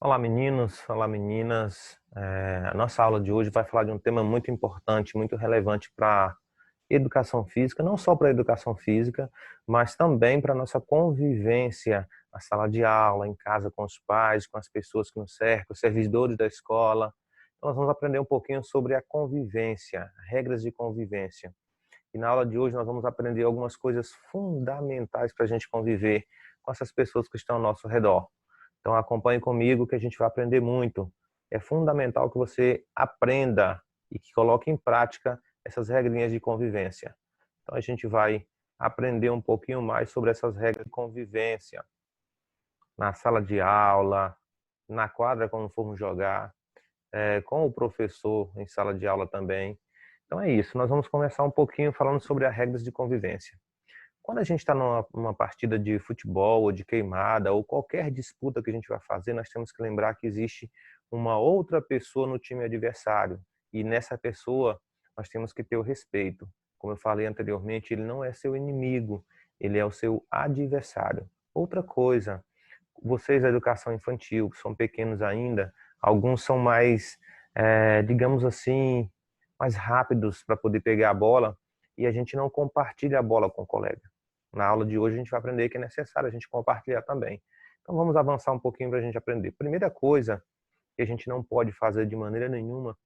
Olá meninos, olá meninas. A nossa aula de hoje vai falar de um tema muito importante, muito relevante para educação física, não só para a educação física, mas também para a nossa convivência na sala de aula, em casa com os pais, com as pessoas que nos cercam, os servidores da escola. Então, nós vamos aprender um pouquinho sobre a convivência, regras de convivência. E na aula de hoje nós vamos aprender algumas coisas fundamentais para a gente conviver com essas pessoas que estão ao nosso redor. Então acompanhe comigo que a gente vai aprender muito. É fundamental que você aprenda e que coloque em prática essas regrinhas de convivência. Então a gente vai aprender um pouquinho mais sobre essas regras de convivência na sala de aula, na quadra quando formos jogar, com o professor em sala de aula também. Então é isso, nós vamos começar um pouquinho falando sobre as regras de convivência. Quando a gente está numa partida de futebol ou de queimada ou qualquer disputa que a gente vai fazer, nós temos que lembrar que existe uma outra pessoa no time adversário e nessa pessoa nós temos que ter o respeito. Como eu falei anteriormente, ele não é seu inimigo, ele é o seu adversário. Outra coisa, vocês da educação infantil, que são pequenos ainda, alguns são mais, digamos assim, mais rápidos para poder pegar a bola e a gente não compartilha a bola com o colega. Na aula de hoje a gente vai aprender que é necessário a gente compartilhar também. Então vamos avançar um pouquinho para a gente aprender. Primeira coisa que a gente não pode fazer de maneira nenhuma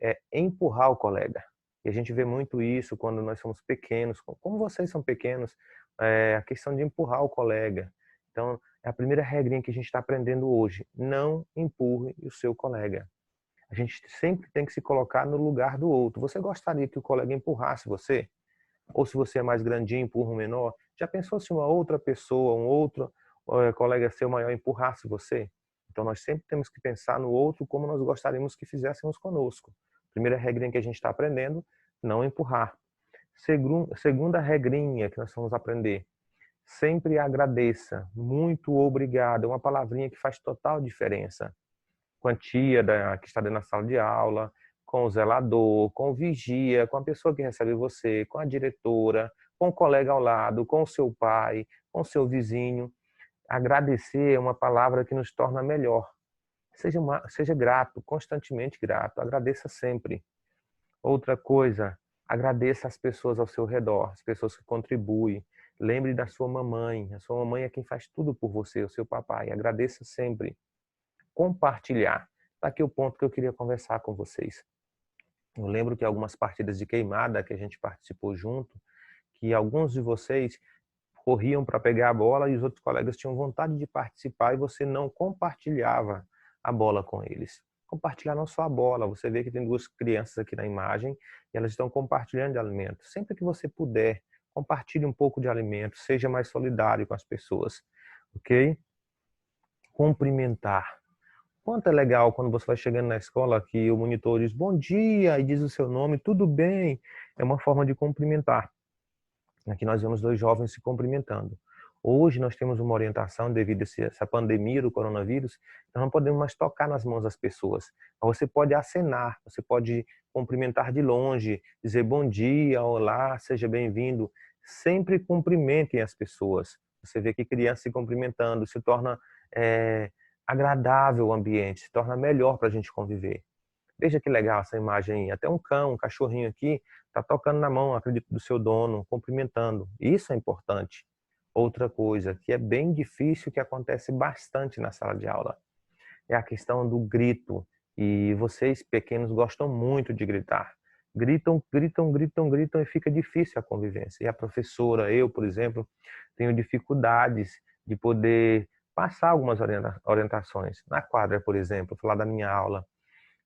é empurrar o colega. E a gente vê muito isso quando nós somos pequenos, como vocês são pequenos, a questão de empurrar o colega. Então, é a primeira regrinha que a gente está aprendendo hoje. Não empurre o seu colega. A gente sempre tem que se colocar no lugar do outro. Você gostaria que o colega empurrasse você? Ou se você é mais grandinho, empurra um menor? Já pensou se uma outra pessoa, um outro colega seu maior empurrasse você? Então nós sempre temos que pensar no outro como nós gostaríamos que fizéssemos conosco. Primeira regrinha que a gente está aprendendo, não empurrar. Segunda regrinha que nós vamos aprender, sempre agradeça. Muito obrigado. É uma palavrinha que faz total diferença. Com a tia que está dentro da sala de aula, com o zelador, com o vigia, com a pessoa que recebe você, com a diretora, com o colega ao lado, com o seu pai, com o seu vizinho. Agradecer é uma palavra que nos torna melhor. Seja grato, constantemente grato. Agradeça sempre. Outra coisa, agradeça as pessoas ao seu redor, as pessoas que contribuem. Lembre da sua mamãe. A sua mamãe é quem faz tudo por você, o seu papai. Agradeça sempre. Compartilhar. Está aqui o ponto que eu queria conversar com vocês. Eu lembro que algumas partidas de queimada que a gente participou junto, que alguns de vocês corriam para pegar a bola e os outros colegas tinham vontade de participar e você não compartilhava a bola com eles. Compartilhar não só a bola, você vê que tem duas crianças aqui na imagem e elas estão compartilhando de alimento. Sempre que você puder, compartilhe um pouco de alimento, seja mais solidário com as pessoas, ok? Cumprimentar. Quanto é legal quando você vai chegando na escola que o monitor diz bom dia e diz o seu nome, tudo bem? É uma forma de cumprimentar. Aqui nós vemos dois jovens se cumprimentando. Hoje nós temos uma orientação devido a essa pandemia do coronavírus, nós não podemos mais tocar nas mãos das pessoas. Mas você pode acenar, você pode cumprimentar de longe, dizer bom dia, olá, seja bem-vindo. Sempre cumprimentem as pessoas. Você vê que criança se cumprimentando se torna agradável o ambiente, se torna melhor para a gente conviver. Veja que legal essa imagem aí. Até um cão, um cachorrinho aqui, está tocando na mão, acredito, do seu dono, cumprimentando. Isso é importante. Outra coisa que é bem difícil, que acontece bastante na sala de aula, é a questão do grito. E vocês pequenos gostam muito de gritar. Gritam, gritam, gritam, gritam e fica difícil a convivência. E a professora, eu, por exemplo, tenho dificuldades de poder passar algumas orientações. Na quadra, por exemplo, falar da minha aula.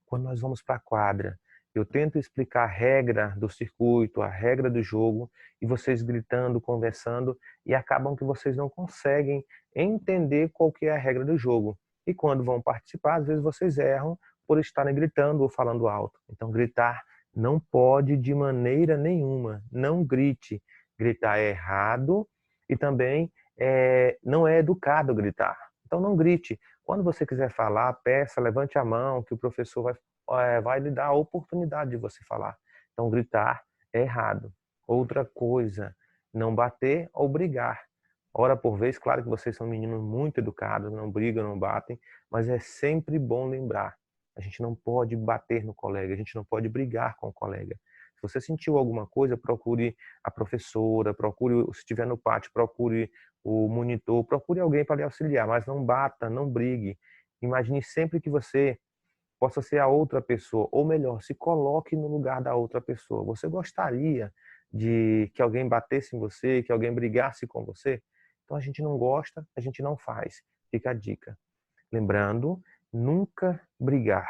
Quando nós vamos para a quadra, eu tento explicar a regra do circuito, a regra do jogo, e vocês gritando, conversando, e acabam que vocês não conseguem entender qual que é a regra do jogo. E quando vão participar, às vezes vocês erram por estarem gritando ou falando alto. Então, gritar não pode de maneira nenhuma. Não grite. Gritar é errado e também não é educado gritar. Então, não grite. Quando você quiser falar, peça, levante a mão, que o professor vai lhe dar a oportunidade de você falar. Então, gritar é errado. Outra coisa, não bater ou brigar. hora por vez. Claro que vocês são meninos muito educados, não brigam, não batem, mas é sempre bom lembrar, a gente não pode bater no colega, a gente não pode brigar com o colega. Se você sentiu alguma coisa, procure a professora, procure, se estiver no pátio, procure o monitor, procure alguém para lhe auxiliar, mas não bata, não brigue. Imagine sempre que você possa ser a outra pessoa, ou melhor, se coloque no lugar da outra pessoa. Você gostaria de que alguém batesse em você, que alguém brigasse com você? Então a gente não gosta, a gente não faz. Fica a dica. Lembrando, nunca brigar.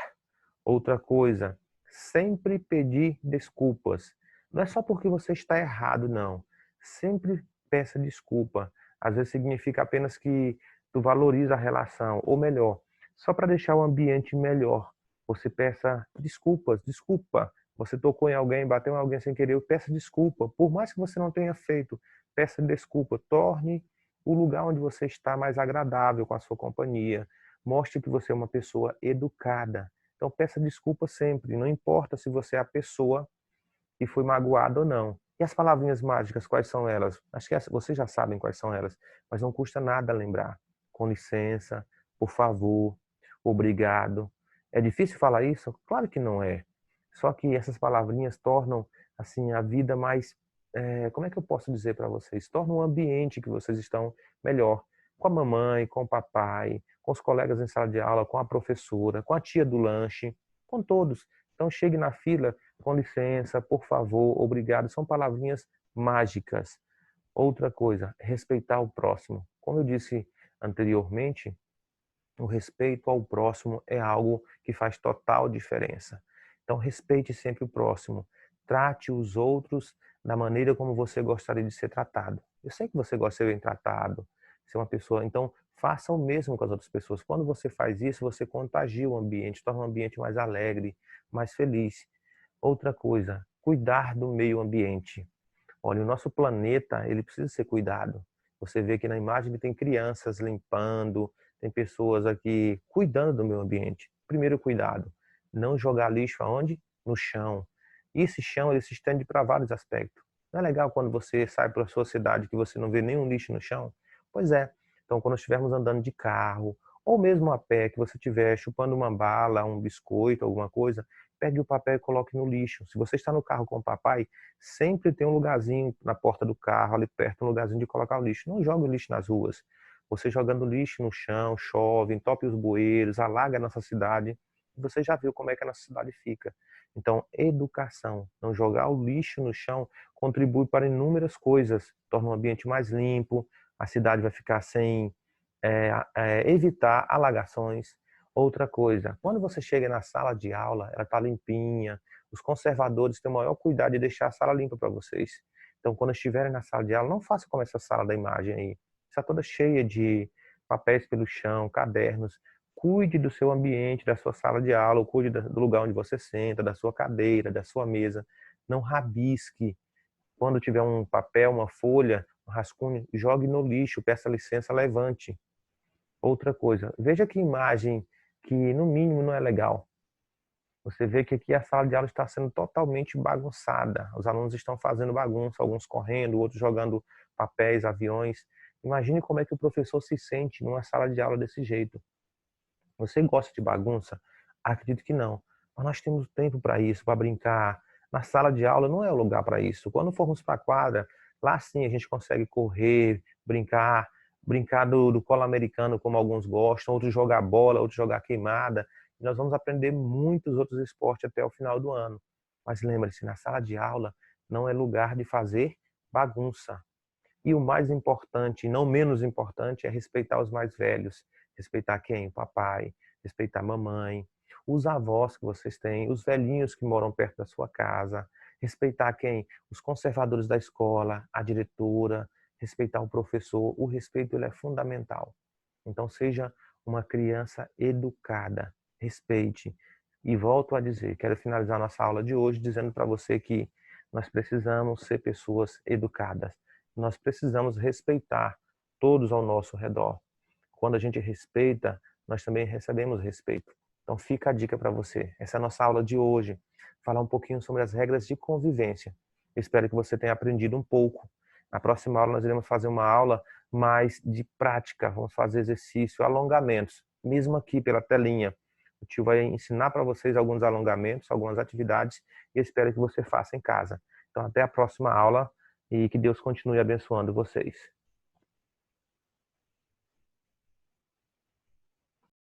Outra coisa, sempre pedir desculpas. Não é só porque você está errado, não. Sempre peça desculpa. Às vezes significa apenas que tu valoriza a relação, ou melhor, só para deixar o ambiente melhor. Você peça desculpas, desculpa. Você tocou em alguém, bateu em alguém sem querer, peça desculpa. Por mais que você não tenha feito, peça desculpa. Torne o lugar onde você está mais agradável com a sua companhia. Mostre que você é uma pessoa educada. Então peça desculpa sempre, não importa se você é a pessoa que foi magoada ou não. E as palavrinhas mágicas, quais são elas? Acho que vocês já sabem quais são elas, mas não custa nada lembrar. Com licença, por favor, obrigado. É difícil falar isso? Claro que não é. Só que essas palavrinhas tornam assim a vida mais, como é que eu posso dizer para vocês? Torna um ambiente que vocês estão melhor. Com a mamãe, com o papai, com os colegas em sala de aula, com a professora, com a tia do lanche, com todos. Então chegue na fila, com licença, por favor, obrigado, são palavrinhas mágicas. Outra coisa, respeitar o próximo. Como eu disse anteriormente, o respeito ao próximo é algo que faz total diferença. Então respeite sempre o próximo. Trate os outros da maneira como você gostaria de ser tratado. Eu sei que você gosta de ser bem tratado, ser uma pessoa, então faça o mesmo com as outras pessoas. Quando você faz isso, você contagia o ambiente, torna o ambiente mais alegre, mais feliz. Outra coisa, cuidar do meio ambiente. Olha, o nosso planeta, ele precisa ser cuidado. Você vê que na imagem tem crianças limpando, tem pessoas aqui cuidando do meio ambiente. Primeiro cuidado, não jogar lixo aonde? No chão. E esse chão, ele se estende para vários aspectos. Não é legal quando você sai para a sua cidade que você não vê nenhum lixo no chão? Pois é. Então, quando estivermos andando de carro, ou mesmo a pé, que você estiver chupando uma bala, um biscoito, alguma coisa, pegue o papel e coloque no lixo. Se você está no carro com o papai, sempre tem um lugarzinho na porta do carro, ali perto, um lugarzinho de colocar o lixo. Não jogue o lixo nas ruas. Você jogando lixo no chão, chove, entope os bueiros, alaga a nossa cidade. Você já viu como é que a nossa cidade fica. Então, educação, não jogar o lixo no chão, contribui para inúmeras coisas. Torna o ambiente mais limpo, a cidade vai ficar sem evitar alagações. Outra coisa, quando você chega na sala de aula, ela está limpinha, os conservadores têm o maior cuidado de deixar a sala limpa para vocês. Então, quando estiverem na sala de aula, não faça como essa sala da imagem aí. Está toda cheia de papéis pelo chão, cadernos. Cuide do seu ambiente, da sua sala de aula, cuide do lugar onde você senta, da sua cadeira, da sua mesa. Não rabisque. Quando tiver um papel, uma folha, um rascunho, jogue no lixo, peça licença, levante. Outra coisa, veja que imagem que no mínimo não é legal. Você vê que aqui a sala de aula está sendo totalmente bagunçada. Os alunos estão fazendo bagunça, alguns correndo, outros jogando papéis, aviões. Imagine como é que o professor se sente numa sala de aula desse jeito. Você gosta de bagunça? Acredito que não. Mas nós temos tempo para isso, para brincar. Na sala de aula não é o lugar para isso. Quando formos para a quadra, lá sim a gente consegue correr, brincar do colo americano, como alguns gostam, outros jogar bola, outros jogar queimada. E nós vamos aprender muitos outros esportes até o final do ano. Mas lembre-se, na sala de aula não é lugar de fazer bagunça. E o mais importante, e não menos importante, é respeitar os mais velhos. Respeitar quem? O papai, respeitar a mamãe, os avós que vocês têm, os velhinhos que moram perto da sua casa. Respeitar quem? Os conservadores da escola, a diretora, respeitar o professor. O respeito ele é fundamental. Então seja uma criança educada, respeite. E volto a dizer, quero finalizar nossa aula de hoje dizendo para você que nós precisamos ser pessoas educadas. Nós precisamos respeitar todos ao nosso redor. Quando a gente respeita, nós também recebemos respeito. Então fica a dica para você. Essa é a nossa aula de hoje. Falar um pouquinho sobre as regras de convivência. Espero que você tenha aprendido um pouco. Na próxima aula nós iremos fazer uma aula mais de prática. Vamos fazer exercício, alongamentos, mesmo aqui pela telinha. O tio vai ensinar para vocês alguns alongamentos, algumas atividades, e eu espero que você faça em casa. Então, até a próxima aula e que Deus continue abençoando vocês.